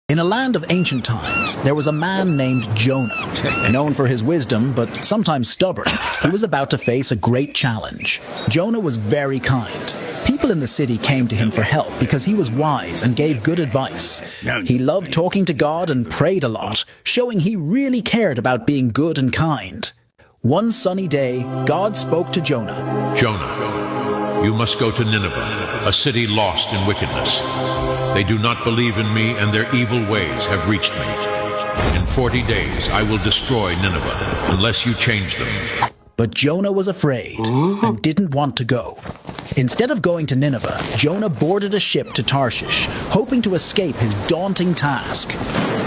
In a land of ancient times, there was a man named Jonah. Known for his wisdom, but sometimes stubborn, he was about to face a great challenge. Jonah was very kind. People in the city came to him for help because he was wise and gave good advice. He loved talking to God and prayed a lot, showing he really cared about being good and kind. One sunny day, God spoke to Jonah. Jonah, you must go to Nineveh, a city lost in wickedness. They do not believe in me, and their evil ways have reached me. In 40 days I will destroy Nineveh, unless you change them. But Jonah was afraid and didn't want to go. Instead of going to Nineveh, Jonah boarded a ship to Tarshish, hoping to escape his daunting task.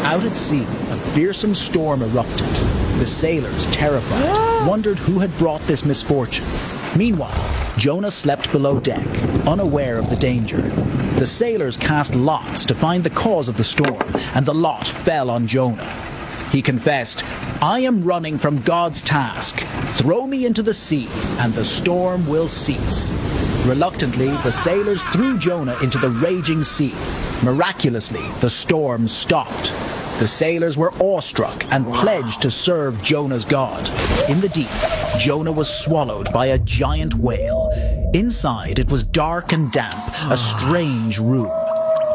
Out at sea, a fearsome storm erupted. The sailors, terrified, wondered who had brought this misfortune. Meanwhile, Jonah slept below deck, unaware of the danger. The sailors cast lots to find the cause of the storm, and the lot fell on Jonah. He confessed, "I am running from God's task. Throw me into the sea, and the storm will cease." Reluctantly, the sailors threw Jonah into the raging sea. Miraculously, the storm stopped. The sailors were awestruck and pledged to serve Jonah's God. In the deep, Jonah was swallowed by a giant whale. Inside, it was dark and damp, a strange room.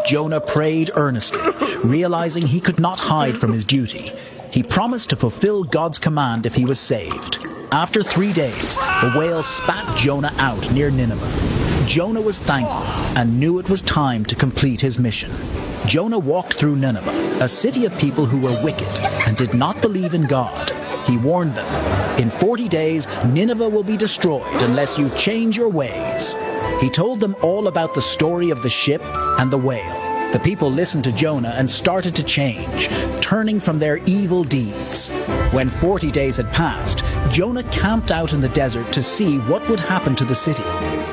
Jonah prayed earnestly, realizing he could not hide from his duty. He promised to fulfill God's command if he was saved. After 3 days, the whale spat Jonah out near Nineveh. Jonah was thankful and knew it was time to complete his mission. Jonah walked through Nineveh, a city of people who were wicked and did not believe in God. He warned them, "In 40 days, Nineveh will be destroyed unless you change your ways." He told them all about the story of the ship and the whale. The people listened to Jonah and started to change, turning from their evil deeds. When 40 days had passed, Jonah camped out in the desert to see what would happen to the city.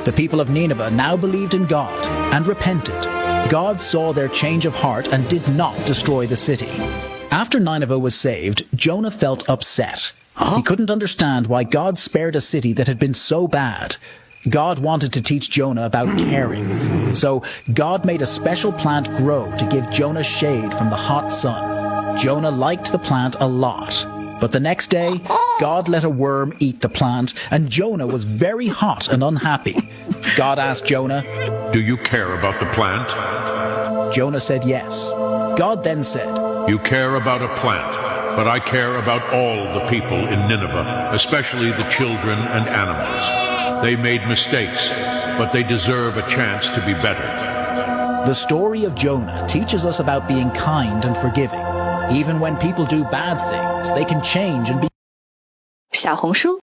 The people of Nineveh now believed in God and repented. God saw their change of heart and did not destroy the city. After Nineveh was saved, Jonah felt upset. He couldn't understand why God spared a city that had been so bad. God wanted to teach Jonah about caring. So God made a special plant grow to give Jonah shade from the hot sun. Jonah liked the plant a lot. But the next day, God let a worm eat the plant, and Jonah was very hot and unhappy. God asked Jonah, "Do you care about the plant?" Jonah said yes. God then said, "You care about a plant, but I care about all the people in Nineveh, especially the children and animals. They made mistakes, but they deserve a chance to be better." The story of Jonah teaches us about being kind and forgiving. Even when people do bad things, they can change and be. 小红书